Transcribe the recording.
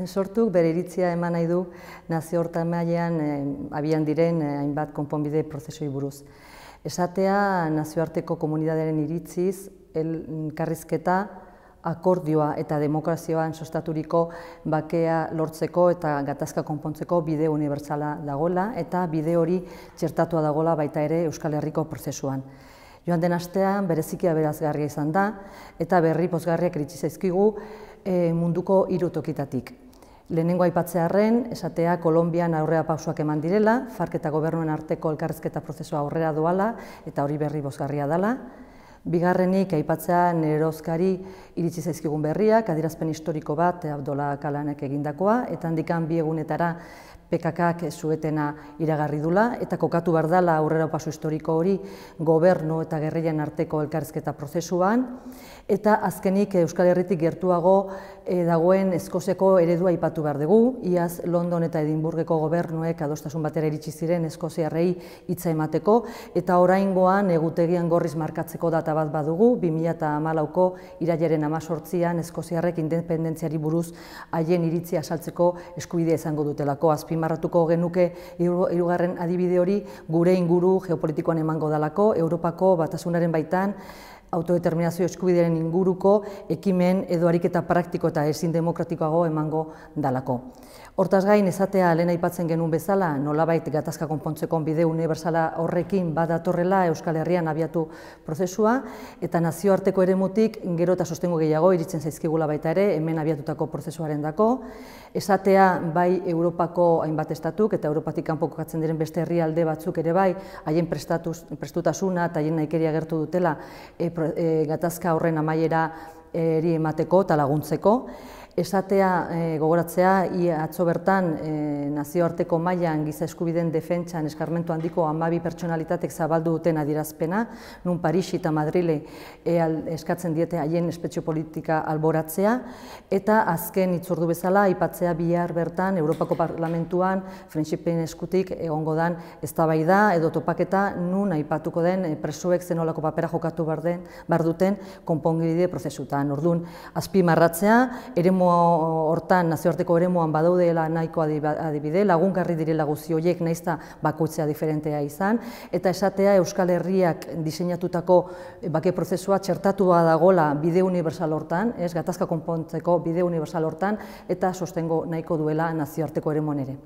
sortuk bere iritzia eman nahi du nazio-hortan mailan abian diren hainbat konponbide prozesui buruz. Esatea nazioarteko komunitatearen iritziz, elkarrizketa, akordioa eta demokrazioan sustaturiko bakea lortzeko eta gatazka konpontzeko bide unibertsala dagoela eta bide hori txertatua dagoela baita ere Euskal Herriko prozesuan. Joan den astean bereziki aberasgarria izan da eta berri pozgarriak iritsi zaizkigu munduko 3 tokitatik. Lehenengo aipatzearren, esatea Kolonbian aurrera pausoak eman direla, FARC eta gobernuen arteko elkarrizketa prozesua aurrera doala eta hori berri pozgarria dela. Bigarrenik aipatzea Nerozkari iritsi zaizkigun berriak, adierazpen historiko bat Abdola Kalanek egindakoa, eta handikan 2 egunetara PKKak suetena iragarri dula, eta kokatu behar dela aurrerapauso historiko hori gobernu eta gerrillen arteko elkarrizketa prozesuan, eta azkenik Euskal Herritik gertuago dagoen Eskoziako eredua aipatu behar dugu, iaz London eta Edinburgeko gobernuek adostasun batera iritsi ziren eskoziarrei hitza emateko, eta oraingoan egutegian gorriz markatzeko data bat badugu, 2014ko irailaren 18an eskoziarrek independentziari buruz haien iritzia azaltzeko eskubidea izango dutelako. Azpimarratuko genuke hirugarren adibide hori gure inguru geopolitikoan emango dalako, Europako Batasunaren baitan autodeterminazio eskubidearen inguruko ekimen edo ariketa praktiko eta ezin demokratikoago emango dalako. Hortaz gain, esatea lehen aipatzen genuen bezala, nolabait gatazka konpontzeko bide unibertsala horrekin badatorrela Euskal Herrian abiatu prozesua, eta nazioarteko eremutik gero eta sostengu gehiago iritzen zaizkigula baita ere, hemen abiatutako prozesuaren dako. Esatea bai Europako hainbat estatuk eta Europatik kanpo kokatzen diren beste herrialde batzuk ere bai, haien prestutasuna eta haien nahikeria agertu dutela gatazka horren amaiera emateko eta laguntzeko. Esatea, gogoratzea, atzo bertan nazioarteko mailan giza eskubideen defentsan eskarmentu handiko 12 pertsonalitatek zabaldu duten adierazpena, nun Parisi eta Madrile eskatzen diete haien espetxe politika alboratzea, eta azken hitzordu bezala aipatzea bihar bertan Europako Parlamentuan Friendshipen eskutik egongo den eztabaida edo topaketa nun aipatuko den presoek zenolako papera jokatu behar duten konponbide prozesutan. Orduan, azpimarratzea, eremu hortan, nazioarteko eremuan badaudela nahiko adibide, lagungarri direla guzti horiek naizta bakoitzea diferentea izan, eta esatea Euskal Herriak diseinatutako bake prozesua txertatua dagola bide unibertsal hortan, gatazka konpontzeko bide unibertsal hortan, eta sostengo nahiko duela nazioarteko eremuan ere.